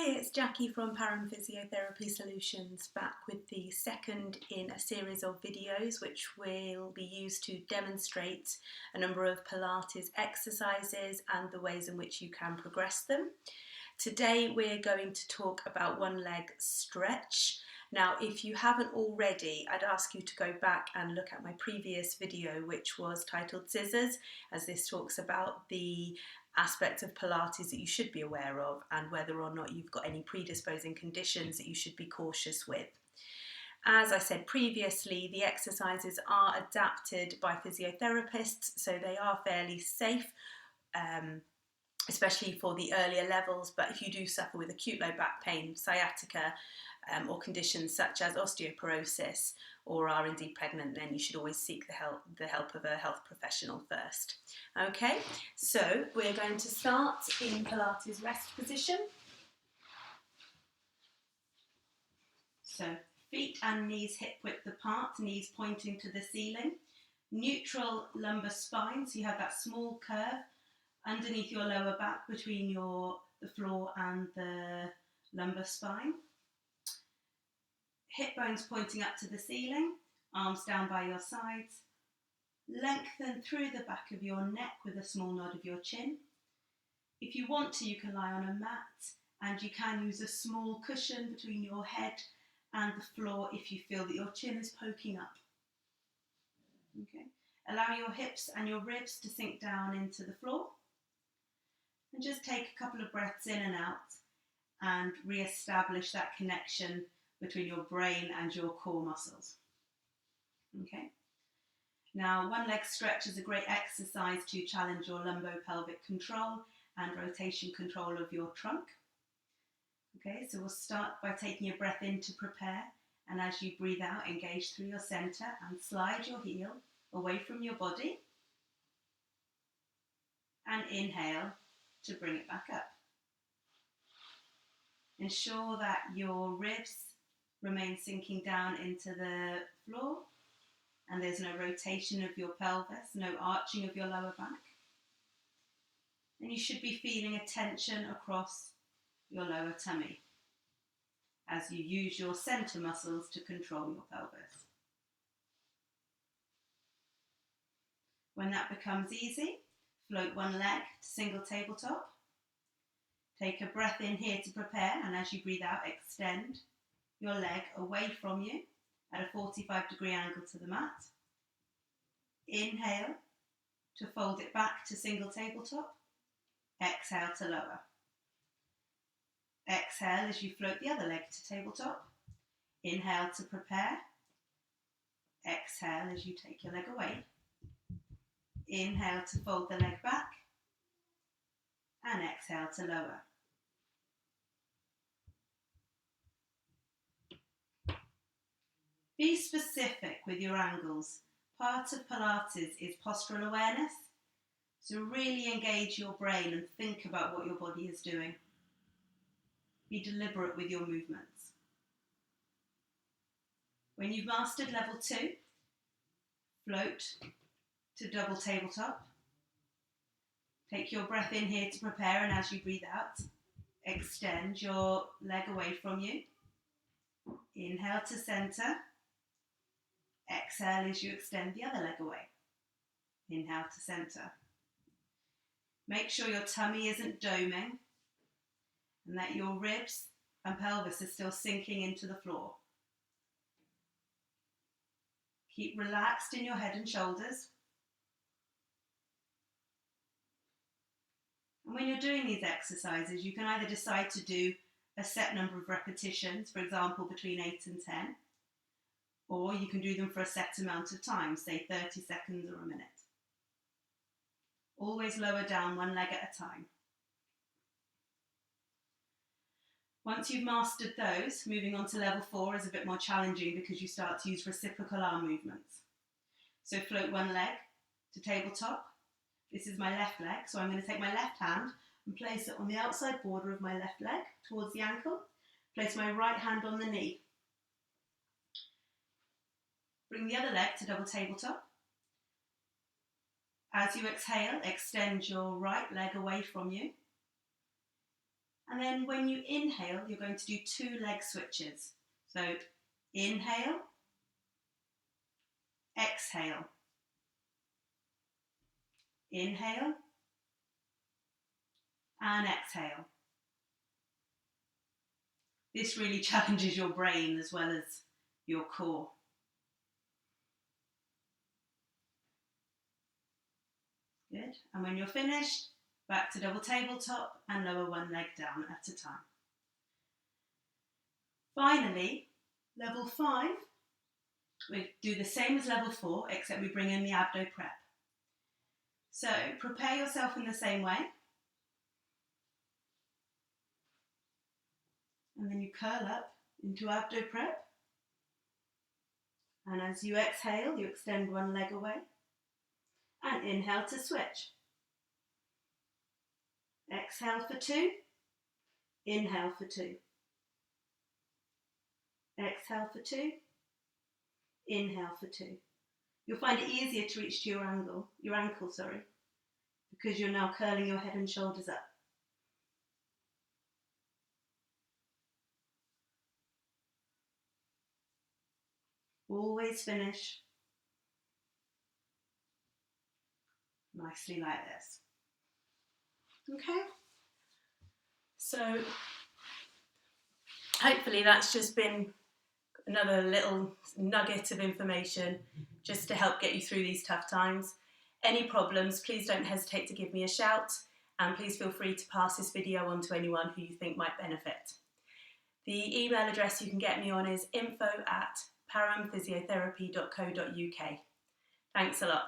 Hi, it's Jackie from Parham Physiotherapy Solutions, back with the second in a series of videos which will be used to demonstrate a number of Pilates exercises and the ways in which you can progress them. Today we're going to talk about one leg stretch. Now, if you haven't already, I'd ask you to go back and look at my previous video, which was titled Scissors, as this talks about the aspects of Pilates that you should be aware of and whether or not you've got any predisposing conditions that you should be cautious with. As I said previously, the exercises are adapted by physiotherapists, so they are fairly safe, especially for the earlier levels. But if you do suffer with acute low back pain, sciatica, or conditions such as osteoporosis, or are indeed pregnant, then you should always seek the help of a health professional first. Okay, so we're going to start in Pilates rest position. So feet and knees hip width apart, knees pointing to the ceiling. Neutral lumbar spine, so you have that small curve underneath your lower back between the floor and the lumbar spine. Hip bones pointing up to the ceiling, arms down by your sides. Lengthen through the back of your neck with a small nod of your chin. If you want to, you can lie on a mat, and you can use a small cushion between your head and the floor if you feel that your chin is poking up. Okay. Allow your hips and your ribs to sink down into the floor. And just take a couple of breaths in and out and re-establish that connection between your brain and your core muscles. Okay. Now, one leg stretch is a great exercise to challenge your lumbopelvic control and rotation control of your trunk. Okay, so we'll start by taking a breath in to prepare, and as you breathe out, engage through your center and slide your heel away from your body, and inhale to bring it back up. Ensure that your ribs remain sinking down into the floor, and there's no rotation of your pelvis, no arching of your lower back. And you should be feeling a tension across your lower tummy as you use your center muscles to control your pelvis. When that becomes easy, float one leg to single tabletop. Take a breath in here to prepare, and as you breathe out, extend your leg away from you at a 45-degree angle to the mat. Inhale to fold it back to single tabletop. Exhale to lower. Exhale as you float the other leg to tabletop. Inhale to prepare. Exhale as you take your leg away. Inhale to fold the leg back. And exhale to lower. Be specific with your angles. Part of Pilates is postural awareness, so really engage your brain and think about what your body is doing. Be deliberate with your movements. When you've mastered level 2, float to double tabletop. Take your breath in here to prepare, and as you breathe out, extend your leg away from you. Inhale to center. Exhale as you extend the other leg away. Inhale to center. Make sure your tummy isn't doming and that your ribs and pelvis are still sinking into the floor. Keep relaxed in your head and shoulders. And when you're doing these exercises, you can either decide to do a set number of repetitions, for example, between 8 and 10, or you can do them for a set amount of time, say 30 seconds or a minute. Always lower down one leg at a time. Once you've mastered those, moving on to level 4 is a bit more challenging because you start to use reciprocal arm movements. So float one leg to tabletop. This is my left leg, so I'm going to take my left hand and place it on the outside border of my left leg towards the ankle. Place my right hand on the knee. Bring the other leg to double tabletop. As you exhale, extend your right leg away from you. And then when you inhale, you're going to do 2 leg switches. So inhale, exhale, inhale, and exhale. This really challenges your brain as well as your core. Good. And when you're finished, back to double tabletop and lower 1 leg down at a time. Finally, level 5, we do the same as level 4, except we bring in the abdo prep. So prepare yourself in the same way. And then you curl up into abdo prep. And as you exhale, you extend 1 leg away. And inhale to switch. Exhale for 2. Inhale for 2. Exhale for 2. Inhale for 2. You'll find it easier to reach to your ankle, because you're now curling your head and shoulders up. Always finish nicely like this. Okay? So hopefully that's just been another little nugget of information just to help get you through these tough times. Any problems, please don't hesitate to give me a shout, and please feel free to pass this video on to anyone who you think might benefit. The email address you can get me on is info@parhamphysiotherapy.co.uk. Thanks a lot.